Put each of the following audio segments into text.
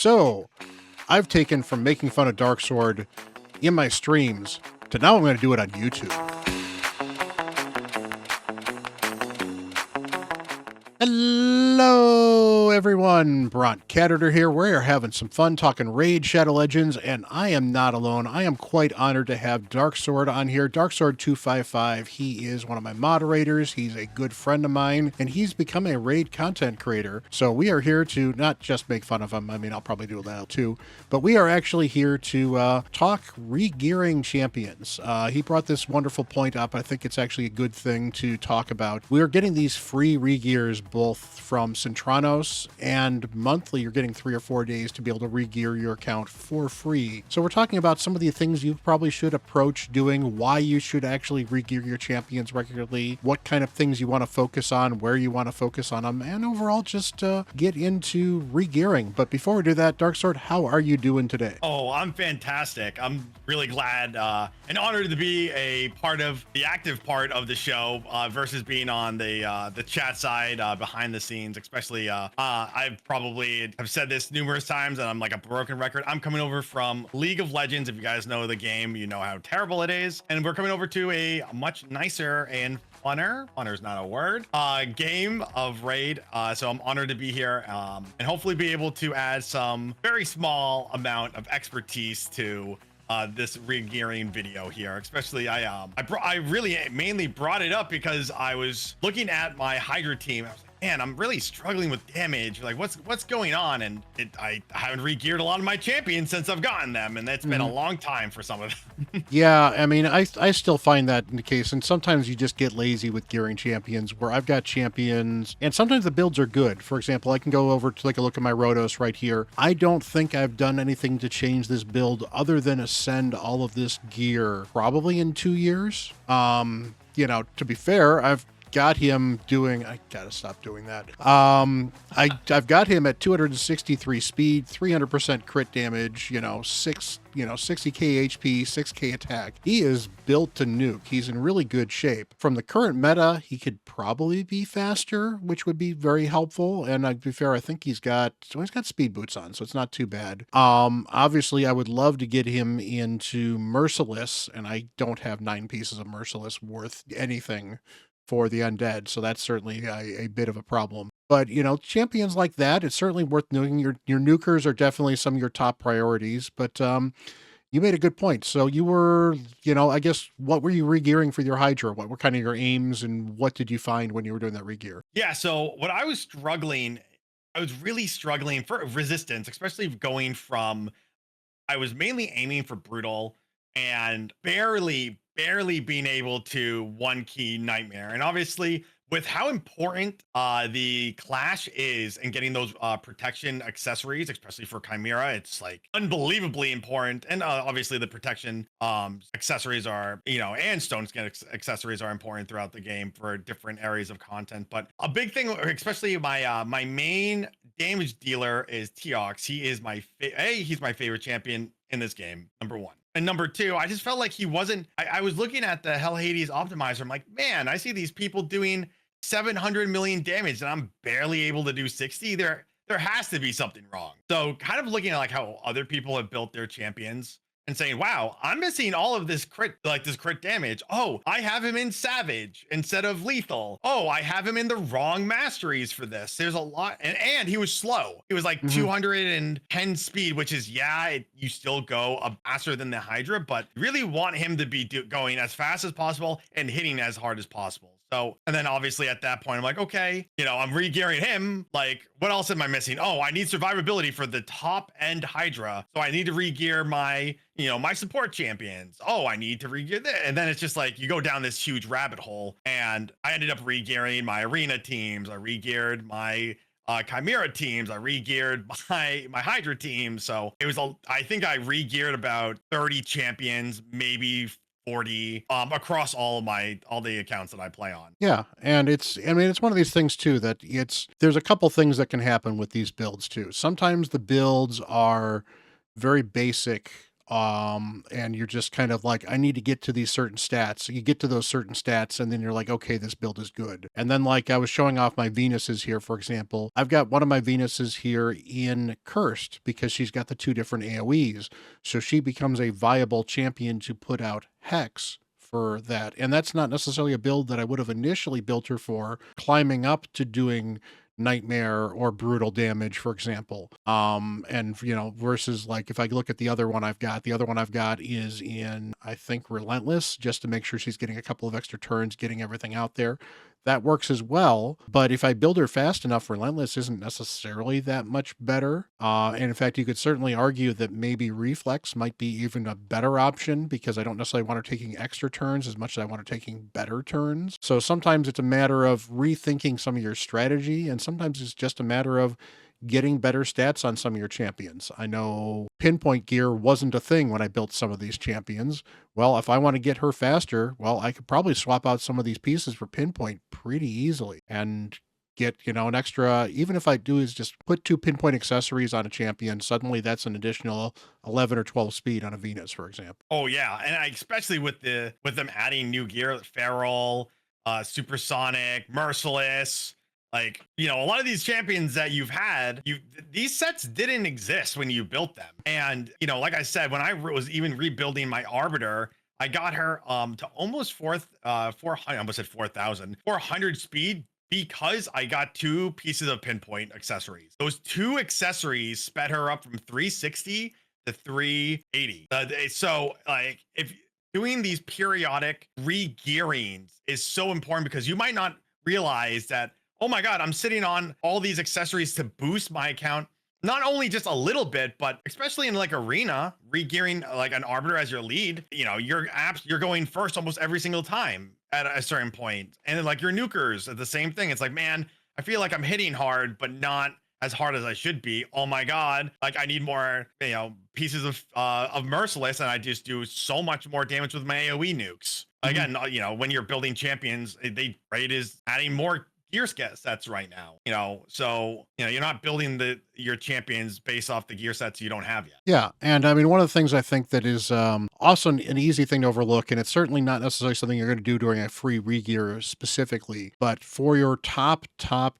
So, I've taken from making fun of Darksword in my streams to now I'm going to do it on YouTube. Hello, everyone. Bront, CatHerder here. We're having some fun talking RaidShadowLegends, and I am not alone. I am quite honored to have Darksword on here. Darksword255. He is one of my moderators. He's a good friend of mine, and he's become a raid content creator. So we are here to not just make fun of him. I mean, I'll probably do that too, but we are actually here to talk regearing champions. He brought this wonderful point up. I think it's actually a good thing to talk about. We are getting these free regears both from Centranos, and monthly you're getting 3 or 4 days to be able to regear your account for free. So we're talking about some of the things you probably should approach doing, why you should actually regear your champions regularly, what kind of things you want to focus on, where you want to focus on them, and overall just get into regearing. But before we do that, Darksword, how are you doing today? Oh, I'm fantastic. I'm really glad and honored to be a part of the active part of the show versus being on the chat side behind the scenes. Especially I've probably have said this numerous times and I'm like a broken record. I'm coming over from League of Legends. If you guys know the game, you know how terrible it is, and we're coming over to a much nicer and funner is not a word, game of Raid. So I'm honored to be here and hopefully be able to add some very small amount of expertise to this regearing video here. Especially I really mainly brought it up because I was looking at my Hydra team. I was like, man, I'm really struggling with damage. Like, what's going on? And I haven't regeared a lot of my champions since I've gotten them, and that's been a long time for some of them. Yeah, I mean, I still find that in the case, and sometimes you just get lazy with gearing champions, where I've got champions, and sometimes the builds are good. For example, I can go over to take a look at my Rhodos right here. I don't think I've done anything to change this build other than ascend all of this gear probably in 2 years. You know, to be fair, I've got him doing, I gotta stop doing that. I've got him at 263 speed, 300% crit damage, 60k HP, 6k attack. He is built to nuke. He's in really good shape. From the current meta, he could probably be faster, which would be very helpful. And to be fair, I think he's got speed boots on, so it's not too bad. Obviously, I would love to get him into Merciless, and I don't have 9 pieces of Merciless worth anything for the undead, so that's certainly a bit of a problem. But champions like that, it's certainly worth nuking. Your nukers are definitely some of your top priorities. But you made a good point. So you were, I guess, what were you regearing for your Hydra? What were kind of your aims, and what did you find when you were doing that regear? Yeah, so what I was really struggling for resistance, especially going from, I was mainly aiming for brutal and barely being able to one key nightmare. And obviously with how important the clash is and getting those protection accessories, especially for Chimera, it's like unbelievably important. And obviously the protection accessories are, and stone skin accessories are important throughout the game for different areas of content. But a big thing, especially my main damage dealer is Teox. He is he's my favorite champion in this game, number 1. And number 2, I just felt like he wasn't, I was looking at the Hell Hades optimizer. I'm like, man, I see these people doing 700 million damage and I'm barely able to do 60. There has to be something wrong. So kind of looking at like how other people have built their champions and saying, wow, I'm missing all of this crit damage. Oh, I have him in Savage instead of Lethal. Oh, I have him in the wrong masteries for this. There's a lot. And he was slow. He was like 210 speed, which is, you still go faster than the Hydra, but really want him to be going as fast as possible and hitting as hard as possible. So, and then obviously at that point, I'm like, okay, I'm regearing him. Like, what else am I missing? Oh, I need survivability for the top end Hydra. So I need to regear my, my support champions. Oh, I need to regear that. And then it's just like, you go down this huge rabbit hole, and I ended up regearing my arena teams. I regeared my Chimera teams. I regeared my Hydra team. So it was, I think I regeared about 30 champions, maybe 40 across all the accounts that I play on. Yeah, and it's one of these things too that there's a couple things that can happen with these builds too. Sometimes the builds are very basic And you're just kind of like, I need to get to these certain stats. You get to those certain stats, and then you're like, okay, this build is good. And then, like, I was showing off my Venuses here, for example. I've got one of my Venuses here in Cursed because she's got the 2 different AoEs. So she becomes a viable champion to put out Hex for that. And that's not necessarily a build that I would have initially built her for, climbing up to doing nightmare or brutal damage, for example. And versus, like, if I look at the other one I've got, is in, I think, Relentless, just to make sure she's getting a couple of extra turns, getting everything out there. That works as well, but if I build her fast enough, Relentless isn't necessarily that much better. And in fact, you could certainly argue that maybe Reflex might be even a better option, because I don't necessarily want her taking extra turns as much as I want her taking better turns. So sometimes it's a matter of rethinking some of your strategy, and sometimes it's just a matter of getting better stats on some of your champions. I know pinpoint gear wasn't a thing when I built some of these champions. Well, if I want to get her faster, well, I could probably swap out some of these pieces for pinpoint pretty easily and get, an extra, even if I do is just put 2 pinpoint accessories on a champion, suddenly that's an additional 11 or 12 speed on a Venus, for example. Oh yeah, and especially with them adding new gear, Feral, Supersonic, Merciless. Like, a lot of these champions that you've had, these sets didn't exist when you built them. And, like I said, when I was even rebuilding my Arbiter, I got her to almost 400, I almost said 4,000, 400 speed, because I got 2 pieces of pinpoint accessories. Those 2 accessories sped her up from 360 to 380. So, like, if doing these periodic regearings is so important, because you might not realize that, oh my God, I'm sitting on all these accessories to boost my account, not only just a little bit, but especially in like arena, regearing like an Arbiter as your lead, you're going first almost every single time at a certain point. And then, like, your nukers are the same thing. It's like, man, I feel like I'm hitting hard, but not as hard as I should be. Oh my God, like, I need more, pieces of Merciless, and I just do so much more damage with my AoE nukes. Again, when you're building champions, Raid is adding more gear sets right now, so you're not building your champions based off the gear sets you don't have yet. Yeah, and I mean, one of the things I think that is also an easy thing to overlook, and it's certainly not necessarily something you're going to do during a free regear specifically, but for your top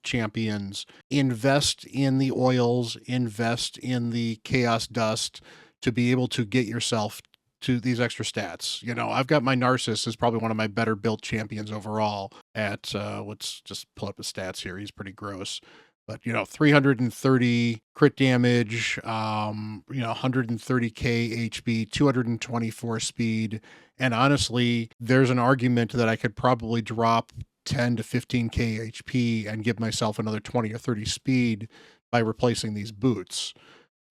champions, invest in the oils, invest in the chaos dust to be able to get yourself to these extra stats. I've got my Narcissus is probably one of my better built champions overall at, let's just pull up his stats here. He's pretty gross. But, 330 crit damage, 130k HP, 224 speed. And honestly, there's an argument that I could probably drop 10 to 15k HP and give myself another 20 or 30 speed by replacing these boots.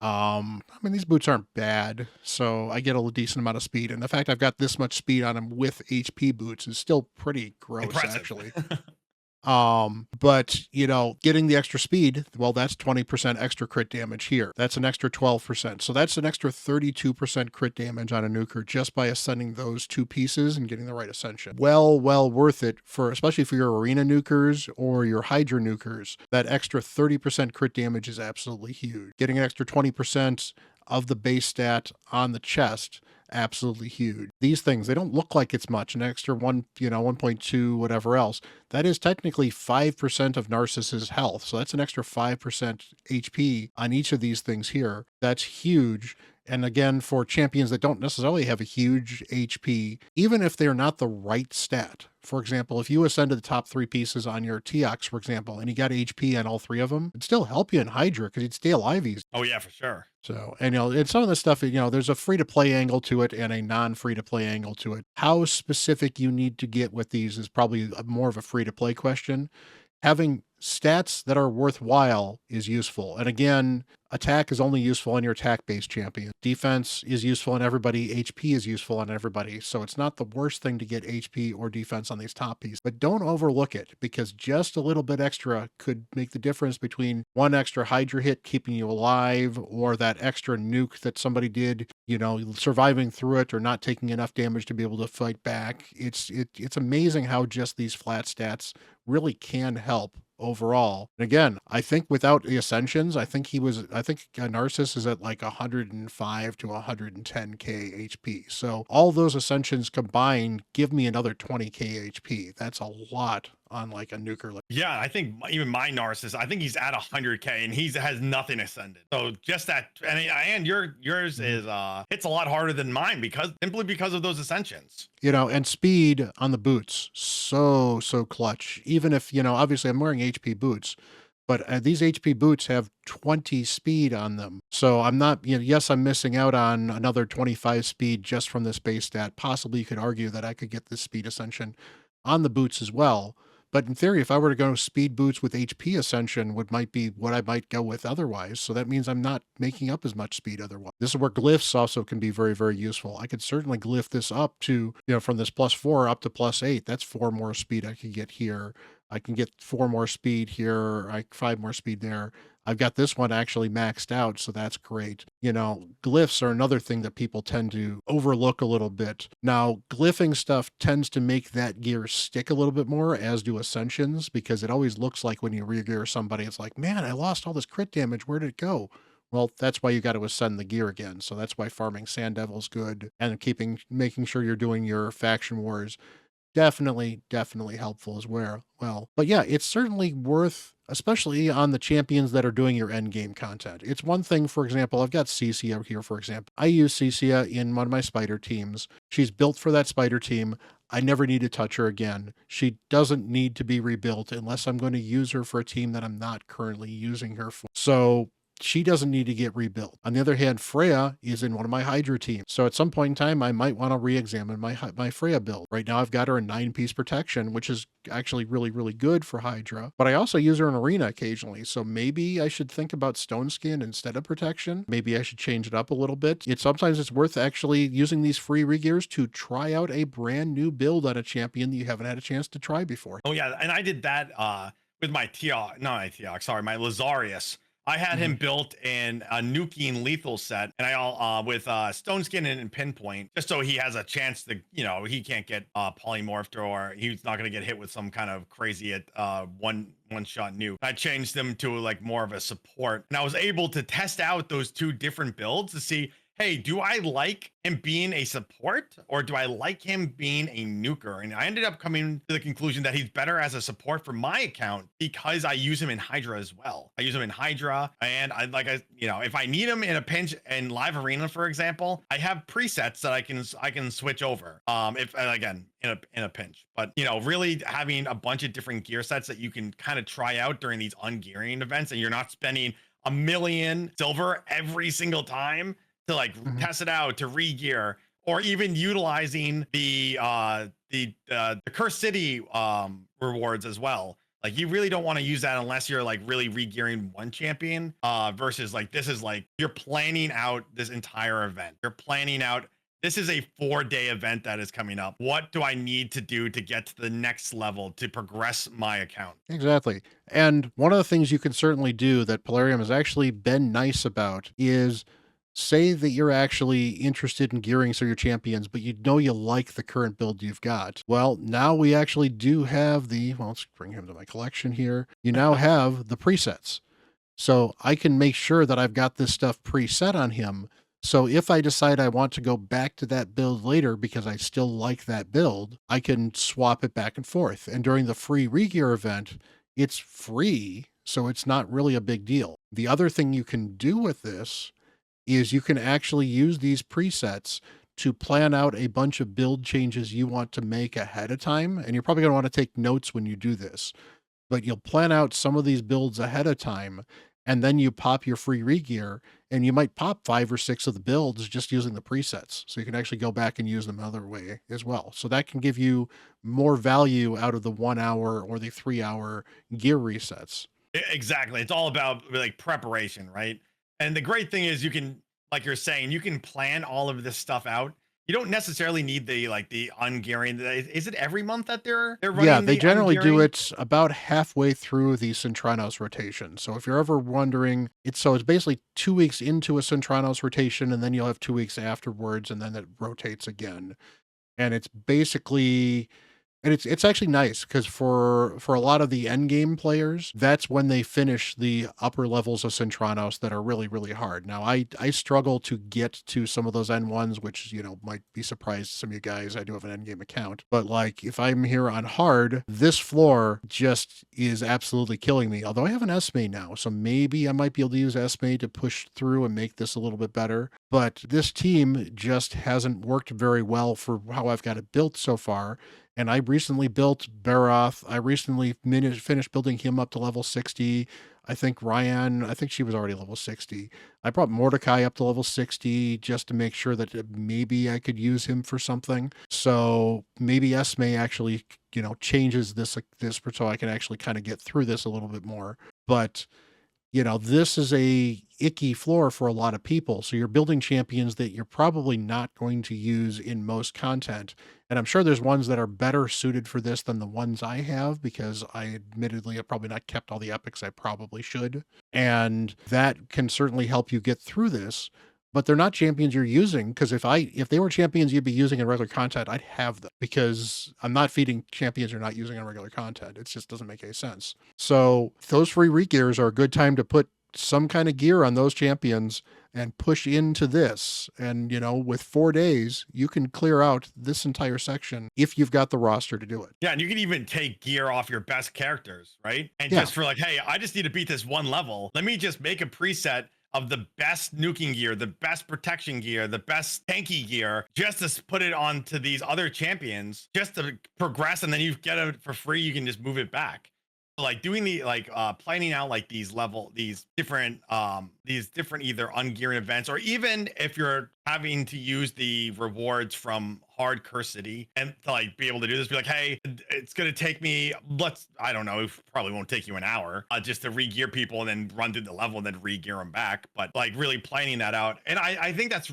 I mean, these boots aren't bad, so I get a decent amount of speed. And the fact I've got this much speed on them with HP boots is still pretty gross, Impressive. actually. But getting the extra speed, well, that's 20% extra crit damage here. That's an extra 12%. So that's an extra 32% crit damage on a nuker just by ascending those 2 pieces and getting the right ascension. Well worth it, especially for your arena nukers or your Hydra nukers. That extra 30% crit damage is absolutely huge. Getting an extra 20% of the base stat on the chest, absolutely huge. These things, they don't look like it's much, an extra 1.2, whatever else. That is technically 5% of Narcissus' health. So that's an extra 5% HP on each of these things here. That's huge. And again, for champions that don't necessarily have a huge HP, even if they're not the right stat. For example, if you ascend to the top 3 pieces on your Teox, for example, and you got HP on all 3 of them, it'd still help you in Hydra because you'd stay alive easy. Oh yeah, for sure. So, and and some of this stuff, there's a free to play angle to it and a non-free to play angle to it. How specific you need to get with these is probably more of a free to play question. Having stats that are worthwhile is useful. And again, attack is only useful on your attack-based champion. Defense is useful on everybody. HP is useful on everybody. So it's not the worst thing to get HP or defense on these top pieces. But don't overlook it, because just a little bit extra could make the difference between one extra Hydra hit keeping you alive, or that extra nuke that somebody did, surviving through it or not taking enough damage to be able to fight back. It's amazing how just these flat stats really can help overall. And again, I think without the ascensions, I think Narcissus is at like 105 to 110k HP. So all those ascensions combined give me another 20k HP. That's a lot on like a nuker. Yeah, I think even my Narcissus, I think he's at 100k and he's has nothing ascended. So just that, and yours Mhm. is hits a lot harder than mine because simply because of those ascensions. You know, and speed on the boots, so clutch. Even if, you know, obviously I'm wearing HP boots, but these HP boots have 20 speed on them. So I'm not, you know, yes, I'm missing out on another 25 speed just from this base stat. Possibly you could argue that I could get this speed ascension on the boots as well. But in theory, if I were to go speed boots with HP ascension, would might be what I might go with otherwise. So that means I'm not making up as much speed otherwise. This is where glyphs also can be very, very useful. I could certainly glyph this up to, you know, from this +4 up to +8. That's 4 more speed I could get here. I can get 4 more speed here, 5 more speed there. I've got this one actually maxed out, so that's great. You know, glyphs are another thing that people tend to overlook a little bit. Now, glyphing stuff tends to make that gear stick a little bit more, as do ascensions, because it always looks like when you regear somebody, it's like, man, I lost all this crit damage. Where did it go? Well, that's why you got to ascend the gear again. So that's why farming Sand Devil's good, and making sure you're doing your faction wars. Definitely helpful as well. But yeah, it's certainly worth, especially on the champions that are doing your end game content. It's one thing, for example, I've got Cecia here, for example. I use Cecia in one of my spider teams. She's built for that spider team. I never need to touch her again. She doesn't need to be rebuilt unless I'm going to use her for a team that I'm not currently using her for. So she doesn't need to get rebuilt. On the other hand, Freya is in one of my Hydra teams. So at some point in time, I might want to re-examine my Freya build. Right now, I've got her in 9-piece protection, which is actually really good for Hydra. But I also use her in Arena occasionally. So maybe I should think about Stone Skin instead of protection. Maybe I should change it up a little bit. Sometimes it's worth actually using these free regears to try out a brand new build on a champion that you haven't had a chance to try before. Oh yeah, and I did that with my Teok, not my Teok, sorry, my Lazarius. I had him built in a nuking lethal set, and I all with stone skin and pinpoint, just so he has a chance to, you know, he can't get polymorphed, or he's not going to get hit with some kind of crazy one shot nuke. I changed them to like more of a support, and I was able to test out those two different builds to see, hey, do I like him being a support or do I like him being a nuker? And I ended up coming to the conclusion that he's better as a support for my account because I use him in Hydra as well. I use him in Hydra, and you know, if I need him in a pinch in live arena, for example, I have presets that I can switch over. If again in a pinch, but you know, really having a bunch of different gear sets that you can kind of try out during these ungearing events, and you're not spending a million silver every single time to like Mhm. test it out, to regear, or even utilizing the Cursed City rewards as well. Like you really don't want to use that unless you're like really regearing one champion versus like this is like you're planning out this entire event. You're planning out, this is a 4-day event that is coming up. What do I need to do to get to the next level to progress my account? Exactly. And one of the things you can certainly do that Polarium has actually been nice about is say that you're actually interested in gearing so your champions, but you know you like the current build you've got. Well, now we actually do have let's bring him to my collection here. You now have the presets. So I can make sure that I've got this stuff preset on him. So if I decide I want to go back to that build later because I still like that build, I can swap it back and forth. And during the free regear event, it's free, so it's not really a big deal. The other thing you can do with this is you can actually use these presets to plan out a bunch of build changes you want to make ahead of time. And you're probably going to want to take notes when you do this, but you'll plan out some of these builds ahead of time. And then you pop your free regear, and you might pop 5 or 6 of the builds just using the presets. So you can actually go back and use them another way as well. So that can give you more value out of the 1 hour or the 3-hour gear resets. Exactly. It's all about like preparation, right? And the great thing is you can, like you're saying, you can plan all of this stuff out. You don't necessarily need the ungearing. Is it every month that they're Yeah, running they the generally do ungearing? it about halfway through the Centranos rotation. So if you're ever wondering, it's basically 2 weeks into a Centranos rotation, and then you'll have 2 weeks afterwards, and then it rotates again. And it's basically And it's actually nice because for a lot of the end game players, that's when they finish the upper levels of Centranos that are really, really hard. Now I struggle to get to some of those end ones, which, you know, might be surprised to some of you guys. I do have an end game account. But like if I'm here on hard, this floor just is absolutely killing me. Although I have an Esme now, so maybe I might be able to use Esme to push through and make this a little bit better. But this team just hasn't worked very well for how I've got it built so far. And I recently built Baroth. I recently finished building him up to level 60. I think Ryan, I think she was already level 60. I brought Mordecai up to level 60 just to make sure that maybe I could use him for something. So maybe Esme actually, you know, changes this so I can actually kind of get through this a little bit more. But you know, this is a icky floor for a lot of people. So you're building champions that you're probably not going to use in most content. And I'm sure there's ones that are better suited for this than the ones I have, because I admittedly have probably not kept all the epics I probably should. And that can certainly help you get through this. But they're not champions you're using, because if they were champions you'd be using in regular content, I'd have them, because I'm not feeding champions you're not using in regular content. It just doesn't make any sense. So those free regears are a good time to put some kind of gear on those champions and push into this. And, you know, with 4 days, you can clear out this entire section if you've got the roster to do it. Yeah, and you can even take gear off your best characters, right? And Yeah. just for like, hey, I just need to beat this one level. Let me just make a preset of the best nuking gear, the best protection gear, the best tanky gear, just to put it onto these other champions, just to progress, and then you get it for free. You can just move it back. Like doing the planning out like these different either ungearing events, or even if you're having to use the rewards from hard curse city and to like be able to do this, be like, hey, it's gonna take me, I don't know, it probably won't take you an hour just to regear people and then run through the level and then regear them back. But like really planning that out, and I think that's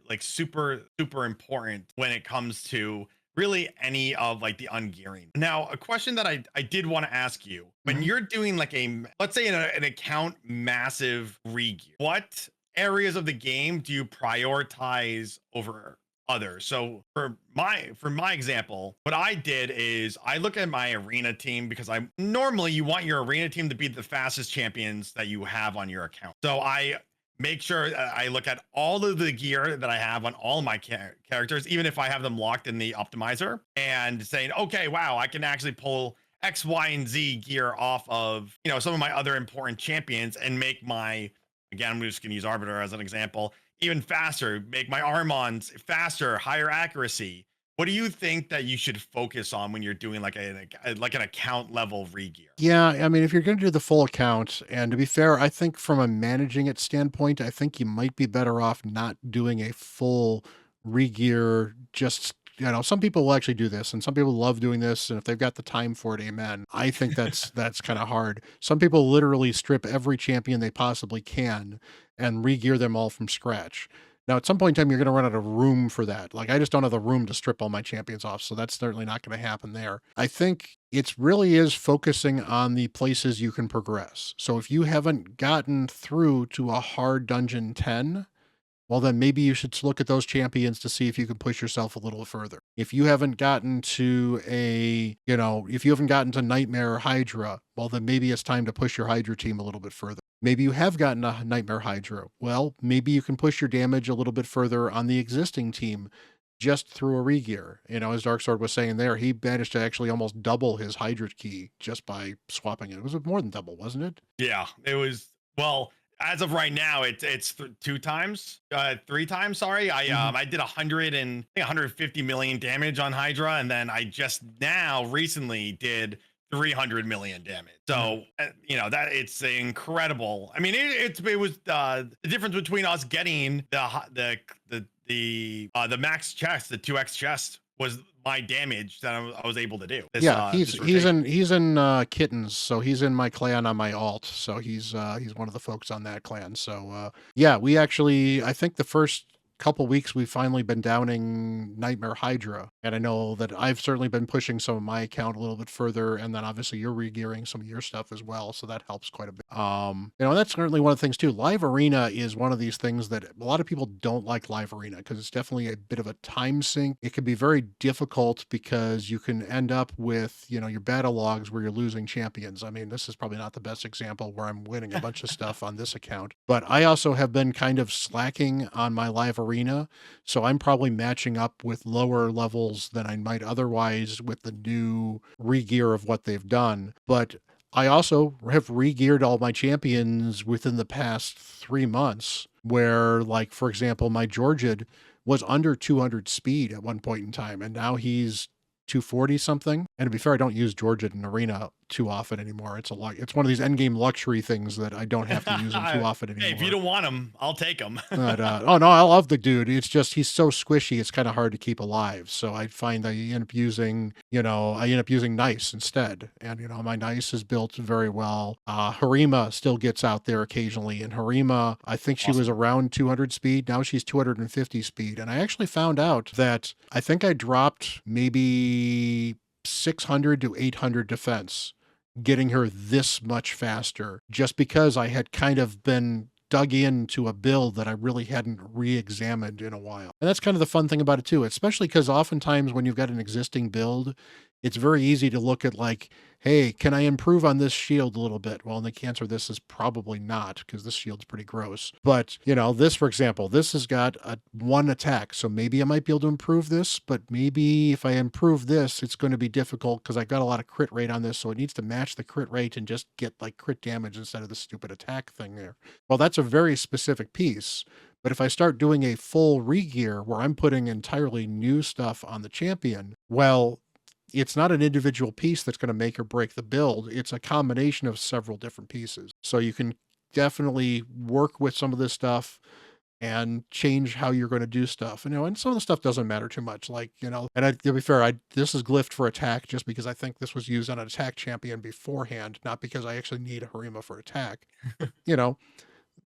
like super important when it comes to really any of like the ungearing. Now, a question that I did want to ask you, when you're doing like let's say an account massive regear, what areas of the game do you prioritize over others? So for my example, what I did is I look at my arena team, because I normally you want your arena team to be the fastest champions that you have on your account. So I make sure I look at all of the gear that I have on all my characters, even if I have them locked in the optimizer, and saying, okay, wow, I can actually pull X, Y, and Z gear off of, you know, some of my other important champions and make again, I'm just going to use Arbiter as an example, even faster, make my Armons faster, higher accuracy. What do you think that you should focus on when you're doing like an account level regear? Yeah, I mean, if you're going to do the full account, and to be fair, I think from a managing it standpoint, I think you might be better off not doing a full regear. Just, you know, some people will actually do this, and some people love doing this, and if they've got the time for it, amen. I think that's kind of hard. Some people literally strip every champion they possibly can and regear them all from scratch. Now, at some point in time, you're going to run out of room for that. Like, I just don't have the room to strip all my champions off, so that's certainly not going to happen there. I think it really is focusing on the places you can progress. So if you haven't gotten through to a hard dungeon 10, well, then maybe you should look at those champions to see if you can push yourself a little further. If you haven't gotten to if you haven't gotten to Nightmare Hydra, well, then maybe it's time to push your Hydra team a little bit further. Maybe you have gotten a Nightmare Hydra. Well, maybe you can push your damage a little bit further on the existing team just through a regear. You know, as Darksword was saying there, he managed to actually almost double his Hydra key just by swapping it. It was more than double, wasn't it? Yeah, it was. Well, as of right now, it's 2 times, 3 times. Sorry, I did 150 million damage on Hydra, and then I just now recently did 300 million damage. So you know that it's incredible. I mean, it was the difference between us getting the max chest, the 2x chest, was my damage that I was able to do. He's in Kittens, so he's in my clan on my alt. So he's one of the folks on that clan. So yeah, we actually, I think the first couple weeks we've finally been downing Nightmare Hydra, and I know that I've certainly been pushing some of my account a little bit further, and then obviously you're regearing some of your stuff as well, so that helps quite a bit. And that's certainly one of the things too. Live Arena is one of these things that a lot of people don't like Live Arena because it's definitely a bit of a time sink. It can be very difficult because you can end up with, your battle logs where you're losing champions. I mean, this is probably not the best example where I'm winning a bunch of stuff on this account, but I also have been kind of slacking on my Live Arena, so I'm probably matching up with lower levels than I might otherwise with the new regear of what they've done. But I also have regeared all my champions within the past 3 months, where, like, for example, my Georgid was under 200 speed at one point in time, and now he's 240 something. And to be fair, I don't use Georgid in Arena too often anymore. It's one of these endgame luxury things that I don't have to use them too often Hey, if you anymore. don't want him, I'll take him. But oh no, I love the dude. It's just he's so squishy. It's kind of hard to keep alive. So I find that I end up using Nice instead. And my Nice is built very well. Harima still gets out there occasionally, and Harima, I think she was Awesome. around 200 speed. Now she's 250 speed. And I actually found out that I think I dropped maybe 600 to 800 defense getting her this much faster just because I had kind of been dug into a build that I really hadn't re-examined in a while. And that's kind of the fun thing about it too, especially because oftentimes when you've got an existing build, it's very easy to look at like, hey, can I improve on this shield a little bit? Well, and the answer to this is probably not, because this shield's pretty gross. But, this, for example, this has got a one attack, so maybe I might be able to improve this, but maybe if I improve this, it's going to be difficult because I got a lot of crit rate on this, so it needs to match the crit rate and just get like crit damage instead of the stupid attack thing there. Well, that's a very specific piece. But if I start doing a full regear where I'm putting entirely new stuff on the champion, well, it's not an individual piece that's going to make or break the build. It's a combination of several different pieces. So you can definitely work with some of this stuff and change how you're going to do stuff. And some of the stuff doesn't matter too much. Like, to be fair, this is glyphed for attack just because I think this was used on an attack champion beforehand, not because I actually need a Harima for attack. you know,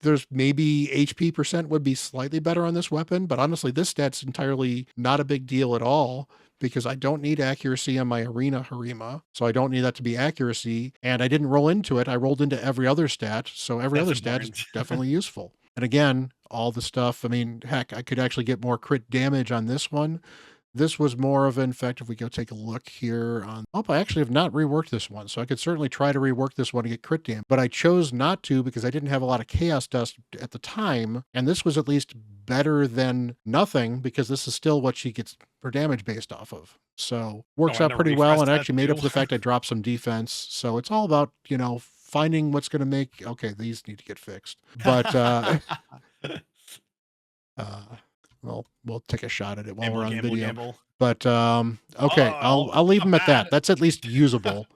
there's maybe HP percent would be slightly better on this weapon, but honestly, this stat's entirely not a big deal at all because I don't need accuracy on my Arena Harima, so I don't need that to be accuracy, and I didn't roll into it. I rolled into every other stat, so every That's other stat is important. definitely useful. And again, all the stuff, I mean, heck, I could actually get more crit damage on this one. This was more of, in fact, if we go take a look here on, I actually have not reworked this one, so I could certainly try to rework this one to get crit damage, but I chose not to because I didn't have a lot of chaos dust at the time, and this was at least better than nothing because this is still what she gets her damage based off of. So works Oh, and out a pretty well, refresh and that actually made up too. for the fact I dropped some defense. So it's all about, finding what's going to make, okay, these need to get fixed. But uh, well, we'll take a shot at it while we're Gamble, on gamble, video. gamble. But okay, Oh, I'll leave not them at that. bad. That's at least usable.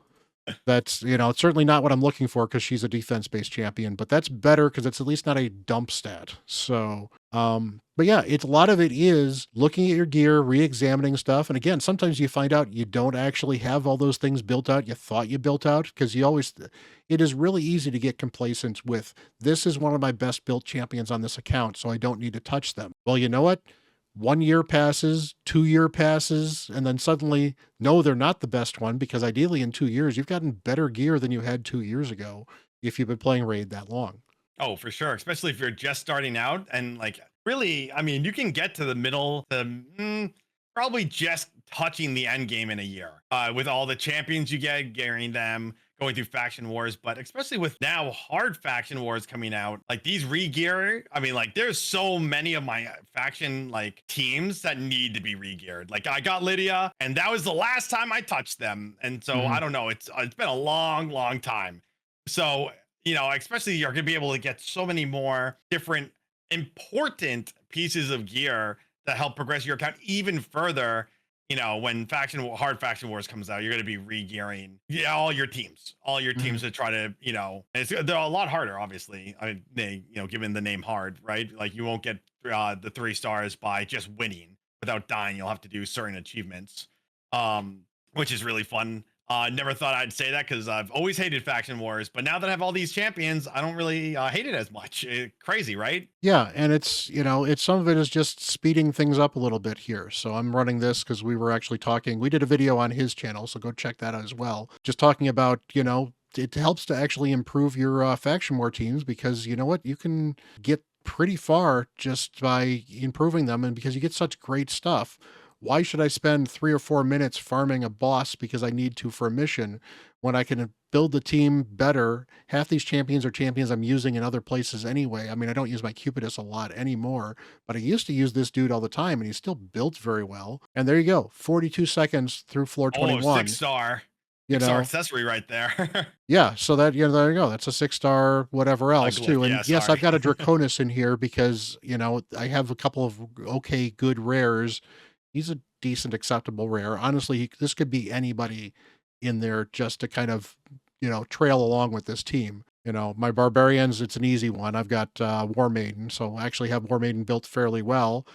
That's, it's certainly not what I'm looking for because she's a defense-based champion, but that's better because it's at least not a dump stat. So, but yeah, a lot of it is looking at your gear, re-examining stuff. And again, sometimes you find out you don't actually have all those things built out you thought you built out because it is really easy to get complacent with, this is one of my best built champions on this account, so I don't need to touch them. Well, you know what? 1 year passes, 2 year passes, and then suddenly, no, they're not the best one because ideally in 2 years, you've gotten better gear than you had 2 years ago if you've been playing Raid that long. Oh, for sure. Especially if you're just starting out and like really, I mean, you can get to the middle, probably just touching the end game in a year with all the champions you get, gearing them, going through faction wars. But especially with now hard faction wars coming out, like these regear, I mean, like there's so many of my faction like teams that need to be regeared. Like I got Lydia, and that was the last time I touched them. And so Mhm. I don't know. It's been a long, long time. So especially you're going to be able to get so many more different important pieces of gear that help progress your account even further. When hard faction wars comes out, you're going to be re-gearing all your teams Mhm. to try to, they're a lot harder, obviously. Given the name hard, right? Like you won't get the 3 stars by just winning without dying. You'll have to do certain achievements, which is really fun. Never thought I'd say that because I've always hated faction wars, but now that I have all these champions, I don't really hate it as much. Crazy, right? Yeah, and it's, it's some of it is just speeding things up a little bit here. So I'm running this because we were actually talking. We did a video on his channel, so go check that out as well. Just talking about, it helps to actually improve your faction war teams because you know what? You can get pretty far just by improving them, and because you get such great stuff. Why should I spend 3 or 4 minutes farming a boss because I need to for a mission when I can build the team better? Half these champions are champions I'm using in other places anyway. I mean, I don't use my Cupidus a lot anymore, but I used to use this dude all the time and he's still built very well. And there you go, 42 seconds through floor Oh, 21, 6 star. you 6 star know. accessory right there. Yeah, so that, there you go. That's a 6 star whatever A else glyph, too. And yeah, yes, I've sorry. got a Draconis in here because, I have a couple of okay, good rares. He's a decent, acceptable rare. Honestly, this could be anybody in there just to kind of, trail along with this team. My barbarians, it's an easy one. I've got War Maiden, so I actually have War Maiden built fairly well.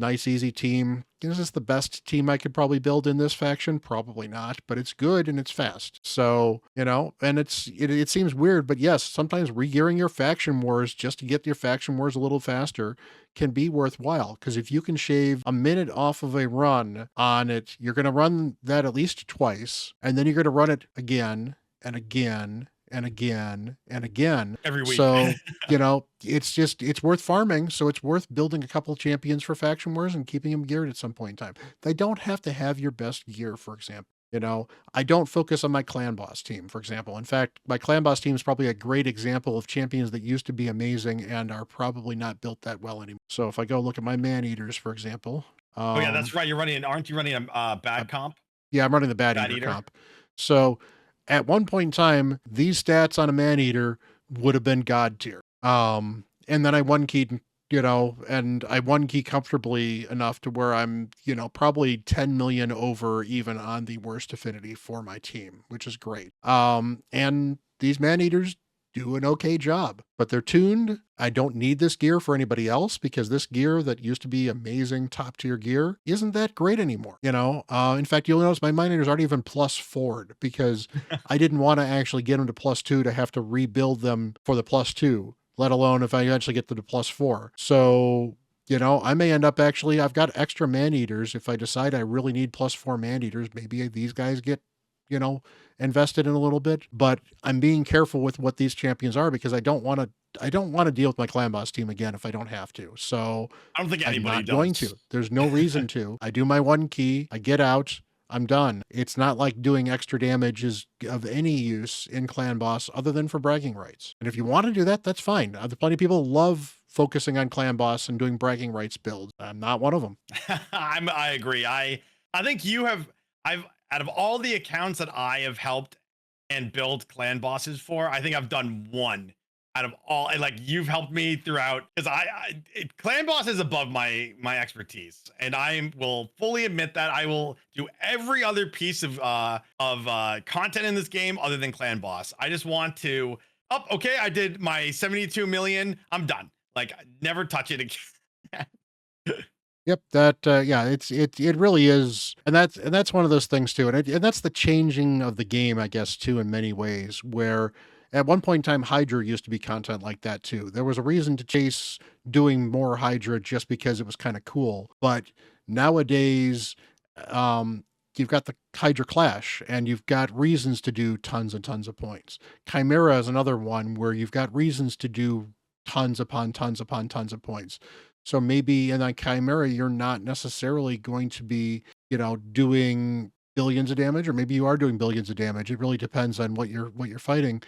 Nice, easy team. Is this the best team I could probably build in this faction? Probably not, but it's good and it's fast. So, and it seems weird, but yes, sometimes regearing your faction wars just to get your faction wars a little faster can be worthwhile. Because if you can shave a minute off of a run on it, you're going to run that at least twice, and then you're going to run it again and again and again and again. Every week. So, it's worth farming. So it's worth building a couple champions for faction wars and keeping them geared at some point in time. They don't have to have your best gear, for example. I don't focus on my clan boss team, for example. In fact, my clan boss team is probably a great example of champions that used to be amazing and are probably not built that well anymore. So if I go look at my man eaters, for example, Oh yeah, that's right. Aren't you running a bad comp? yeah, I'm running the bad Bad eater eater? comp. So at one point in time, these stats on a man eater would have been god tier. And then I one keyed, and I one key comfortably enough to where I'm, probably 10 million over even on the worst affinity for my team, which is great. And these man eaters do an okay job, but they're tuned. I don't need this gear for anybody else because this gear that used to be amazing top tier gear isn't that great anymore. In fact, you'll notice my miners aren't even plus forward because I didn't want to actually get them to +2 to have to rebuild them for the +2, let alone if I eventually get them to +4. So, I may end up I've got extra man eaters. If I decide I really need +4 man eaters, maybe these guys get, invested in a little bit, but I'm being careful with what these champions are because I don't want to deal with my clan boss team again if I don't have to. So I don't think I'm anybody not going does. to. There's no reason to. I do my one key, I get out, I'm done. It's not like doing extra damage is of any use in clan boss other than for bragging rights. And if you want to do that, that's fine. There's plenty of people who love focusing on clan boss and doing bragging rights builds. I'm not one of them. I agree. I think I've out of all the accounts that I have helped and build clan bosses for, I think I've done one out of all. And like you've helped me throughout because clan boss is above my expertise, and I will fully admit that I will do every other piece of content in this game other than clan boss. I just want to okay, I did my 72 million. I'm done. Like never touch it again. Yep, yeah, it really is, and that's one of those things too, and that's the changing of the game, I guess, too, in many ways. Where at one point in time, Hydra used to be content like that too. There was a reason to chase doing more Hydra just because it was kind of cool, but nowadays, you've got the Hydra Clash, and you've got reasons to do tons and tons of points. Chimera is another one where you've got reasons to do tons upon tons upon tons of points. So maybe in a Chimera, you're not necessarily going to be, doing billions of damage, or maybe you are doing billions of damage. It really depends on what you're fighting.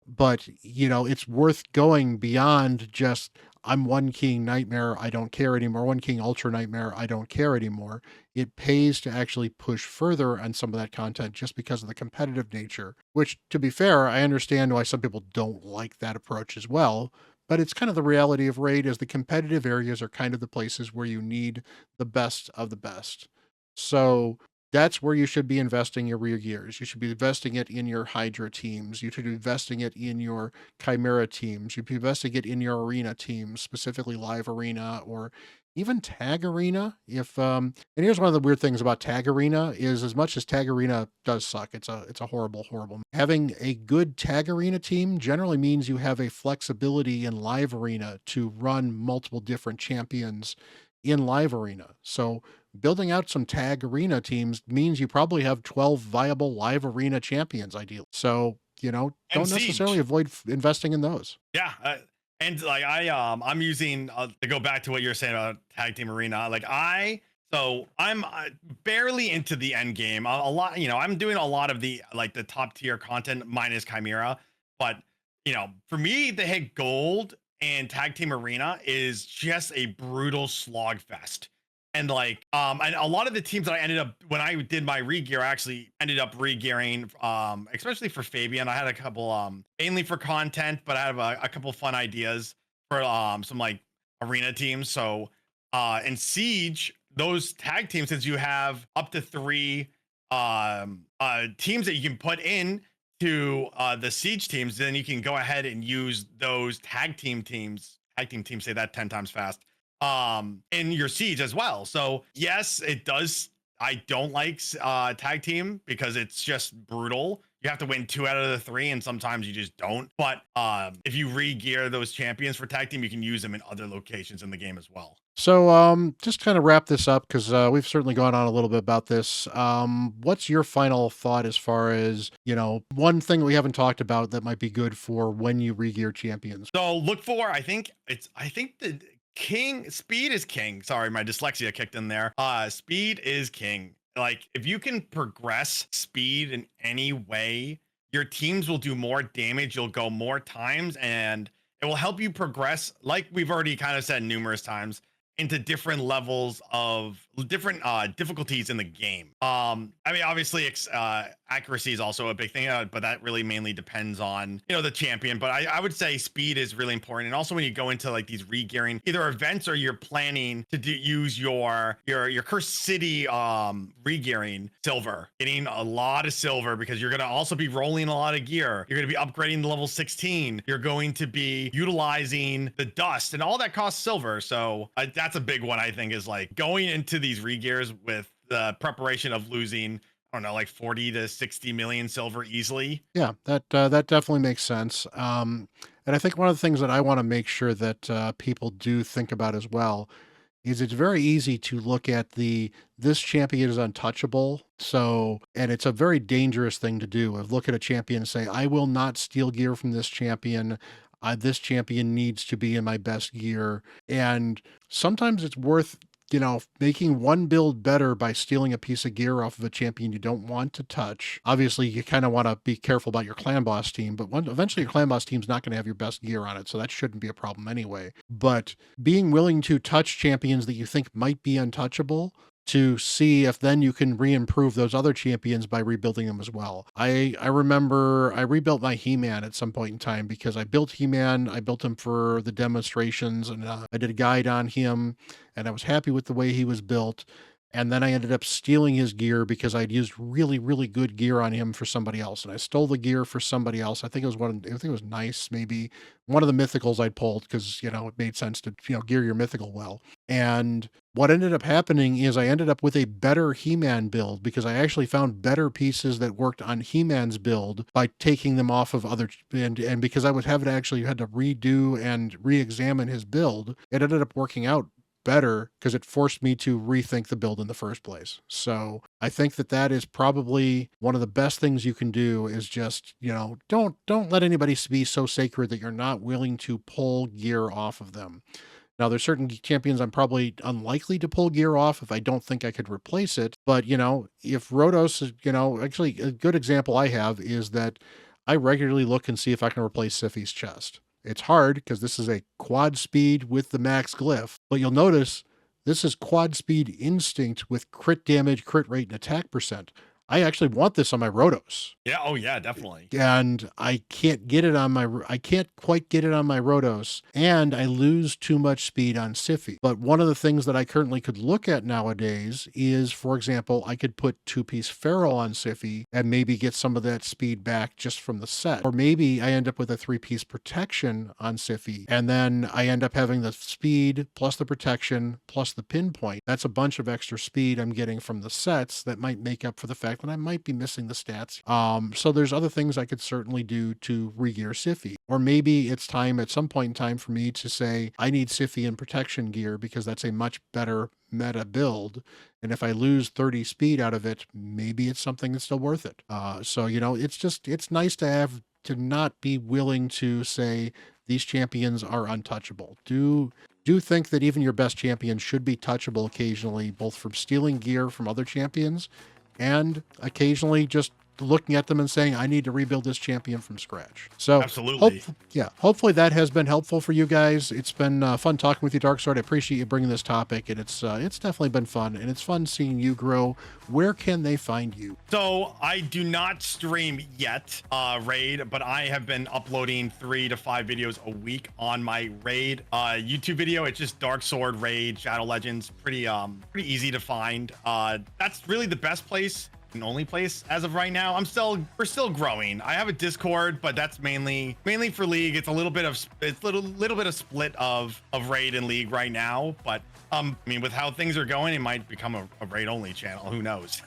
But, it's worth going beyond just I'm one king nightmare, I don't care anymore. One king ultra nightmare, I don't care anymore. It pays to actually push further on some of that content just because of the competitive nature, which to be fair, I understand why some people don't like that approach as well. But it's kind of the reality of raid is the competitive areas are kind of the places where you need the best of the best. So That's where you should be investing your rear gears. You should be investing it in your Hydra teams. You should be investing it in your Chimera teams. You'd be investing it in your arena teams, specifically live arena or even tag arena. If and here's one of the weird things about tag arena is as much as tag arena does suck, it's a horrible. Having a good tag arena team generally means you have a flexibility in live arena to run multiple different champions in live arena. So building out some tag arena teams means you probably have 12 viable live arena champions ideally. So, And don't necessarily Siege. avoid investing in those. Yeah, and like I'm using to go back to what you're saying about tag team arena. I'm barely into the end game. A lot, I'm doing a lot of the like the top tier content minus Chimera, but for me, the hit gold and tag team arena is just a brutal slog fest. And a lot of the teams that I ended up when I did my regear, I actually ended up regearing, especially for Fabian. I had a couple, mainly for content, but I have a couple fun ideas for some like arena teams. So in Siege, those tag teams, since you have up to three teams that you can put in to the Siege teams, then you can go ahead and use those tag team teams, say that 10 times fast, in your Siege as well. So yes, it does. I don't like tag team because it's just brutal. You have to win 2 out of the 3, and sometimes you just don't. But if you re-gear those champions for tag team, you can use them in other locations in the game as well. So, just kind of wrap this up because we've certainly gone on a little bit about this. What's your final thought as far as, one thing we haven't talked about that might be good for when you regear champions? So look for, I think the king speed is king. Sorry, my dyslexia kicked in there. Speed is king. Like if you can progress speed in any way, your teams will do more damage. You'll go more times, and it will help you progress, like we've already kind of said numerous times, into different levels of different difficulties in the game. I mean, obviously, accuracy is also a big thing, but that really mainly depends on the champion. But I would say speed is really important, and also when you go into like these regearing either events or you're planning to use your cursed city regearing silver, getting a lot of silver because you're gonna also be rolling a lot of gear. You're gonna be upgrading to level 16. You're going to be utilizing the dust, and all that costs silver. So that's a big one. I think is like going into these regears with the preparation of losing, I don't know, like 40 to 60 million silver easily. Yeah, that definitely makes sense. And I think one of the things that I want to make sure that people do think about as well is it's very easy to look at this champion is untouchable. So, and it's a very dangerous thing to do. Of look at a champion and say, I will not steal gear from this champion. This champion needs to be in my best gear. And sometimes it's worth, making one build better by stealing a piece of gear off of a champion you don't want to touch. Obviously, you kind of want to be careful about your clan boss team, but eventually your clan boss team's not going to have your best gear on it, so that shouldn't be a problem anyway. But being willing to touch champions that you think might be untouchable to see if then you can re-improve those other champions by rebuilding them as well. I remember I rebuilt my He-Man at some point in time because I built He-Man, I built him for the demonstrations, and I did a guide on him, and I was happy with the way he was built. And then I ended up stealing his gear because I'd used really, really good gear on him for somebody else. And I stole the gear for somebody else. I think it was nice, maybe one of the mythicals I'd pulled because, it made sense to, gear your mythical well. And what ended up happening is I ended up with a better He-Man build because I actually found better pieces that worked on He-Man's build by taking them off of other, and because I would have to actually had to redo and re-examine his build, it ended up working out better because it forced me to rethink the build in the first place. So I think that is probably one of the best things you can do is just, don't let anybody be so sacred that you're not willing to pull gear off of them. Now, there's certain champions I'm probably unlikely to pull gear off if I don't think I could replace it. But, if Rhodos is, actually a good example I have is that I regularly look and see if I can replace Siphi's chest. It's hard because this is a quad speed with the max glyph, but you'll notice this is quad speed instinct with crit damage, crit rate, and attack percent. I actually want this on my Rotos. Yeah. Oh yeah, definitely. And I can't get it on my, I can't quite get it on my Rotos, and I lose too much speed on Siphi. But one of the things that I currently could look at nowadays is, for example, I could put 2-piece Feral on Siphi and maybe get some of that speed back just from the set. Or maybe I end up with a 3-piece protection on Siphi, and then I end up having the speed plus the protection plus the pinpoint. That's a bunch of extra speed I'm getting from the sets that might make up for the fact that I might be missing the stats. So there's other things I could certainly do to regear Siphi. Or maybe it's time at some point in time for me to say, I need Siphi in protection gear because that's a much better meta build. And if I lose 30 speed out of it, maybe it's something that's still worth it. So, it's nice to have to not be willing to say these champions are untouchable. Do think that even your best champions should be touchable occasionally, both from stealing gear from other champions and occasionally just looking at them and saying, I need to rebuild this champion from scratch. So Absolutely. hopefully that has been helpful for you guys. It's been fun talking with you, Darksword. I appreciate you bringing this topic, and it's definitely been fun, and it's fun seeing you grow. Where can they find you? So I do not stream yet, Raid, but I have been uploading 3 to 5 videos a week on my Raid YouTube video. It's just Darksword, Raid, Shadow Legends. Pretty easy to find. That's really the best place and only place as of right now. We're still growing. I have a Discord, but that's mainly for League. It's a little bit of split of Raid and League right now, but I mean, with how things are going, it might become a Raid only channel. Who knows?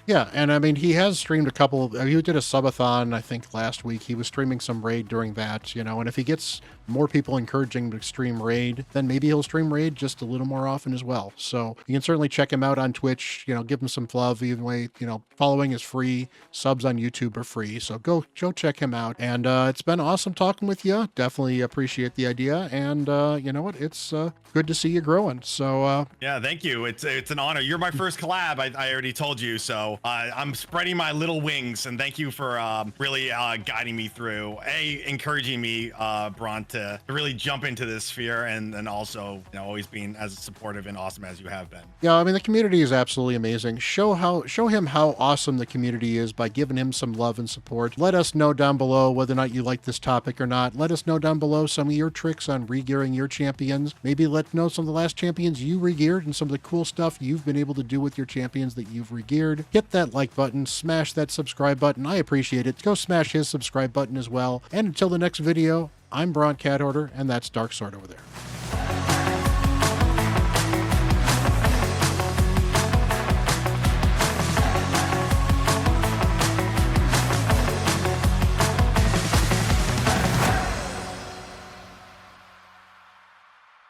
Yeah, and I mean, he has streamed a couple. He did a subathon, I think, last week. He was streaming some Raid during that, and if he gets more people encouraging to stream Raid, then maybe he'll stream Raid just a little more often as well. So you can certainly check him out on Twitch, give him some love. Either way, following is free. Subs on YouTube are free. So go check him out. And it's been awesome talking with you. Definitely appreciate the idea. And you know what? It's good to see you growing. So yeah, thank you. It's an honor. You're my first collab. I already told you. So I'm spreading my little wings, and thank you for really guiding me through, encouraging me, Bront, to really jump into this sphere, and also always being as supportive and awesome as you have been. Yeah, I mean, the community is absolutely amazing. Show him how awesome the community is by giving him some love and support. Let us know down below whether or not you like this topic or not. Let us know down below some of your tricks on regearing your champions. Maybe let know some of the last champions you regeared and some of the cool stuff you've been able to do with your champions that you've regeared. Hit that like button, smash that subscribe button. I appreciate it. Go smash his subscribe button as well. And until the next video, I'm Bront CatHerder, and that's Darksword over there.